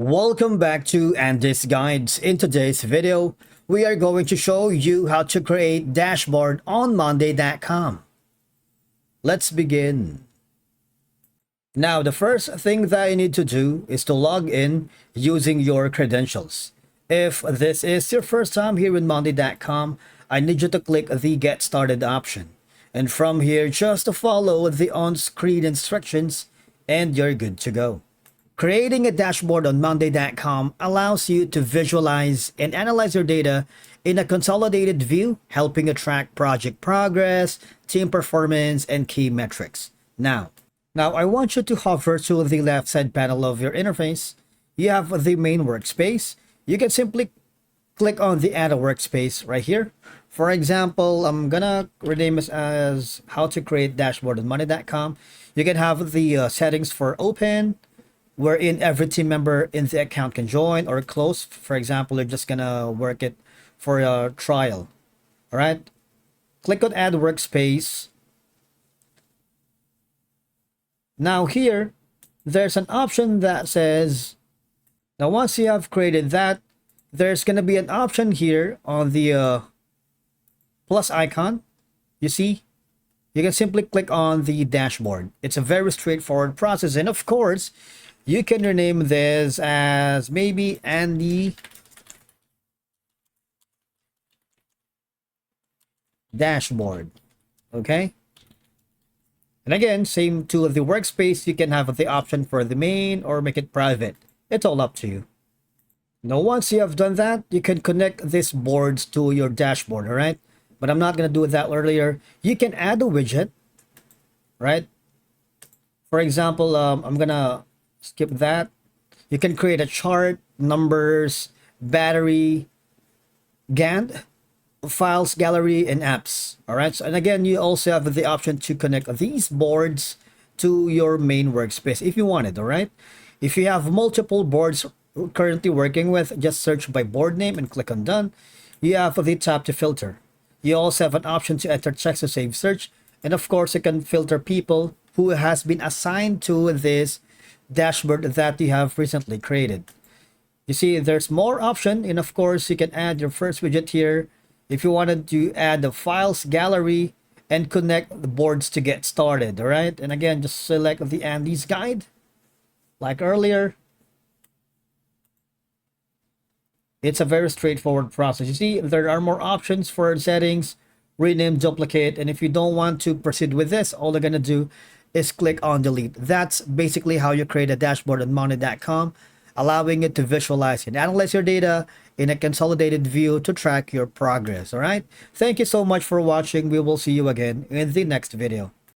Welcome back to Andy's Guides. In today's video, we are going to show you how to create dashboard on Monday.com. Let's begin. Now, the first thing that you need to do is to log in using your credentials. If this is your first time here in Monday.com, I need you to click the Get Started option. And from here, just to follow the on-screen instructions and you're good to go. Creating a dashboard on Monday.com allows you to visualize and analyze your data in a consolidated view, helping you track project progress, team performance, and key metrics. Now I want you to hover to the left side panel of your interface. You have the main workspace. You can simply click on the Add a Workspace right here. For example, I'm gonna rename this as How to Create Dashboard on Monday.com. You can have the settings for open, wherein every team member in the account can join, or close. For example, you're just gonna work it for a trial. All right, click on Add Workspace. Now here, there's an option that says, now once you have created that, there's gonna be an option here on the plus icon. You see, you can simply click on the dashboard. It's a very straightforward process, and of course, you can rename this as maybe Andy Dashboard. Okay. And again, same to the workspace, you can have the option for the main or make it private. It's all up to you. Now, once you have done that, you can connect these boards to your dashboard, all right? But I'm not going to do that earlier. You can add a widget, right? For example, I'm going to skip that. You can create a chart, numbers, battery, Gantt, files, gallery, and apps. All right. So, and again, you also have the option to connect these boards to your main workspace if you wanted. All right. If you have multiple boards currently working with, just search by board name and click on done. You have the tab to filter. You also have an option to enter text to save search. And of course, you can filter people who has been assigned to this dashboard that you have recently created. You see, there's more option, and of course, you can add your first widget here if you wanted to add the files gallery and connect the boards to get started. All right, and again, just select the Andy's Guide like earlier. It's a very straightforward process. You see, there are more options for settings, rename, duplicate, and if you don't want to proceed with this, all you're gonna do is click on delete. That's basically how you create a dashboard on Monday.com, allowing it to visualize and analyze your data in a consolidated view to track your progress. All right. Thank you so much for watching. We will see you again in the next video.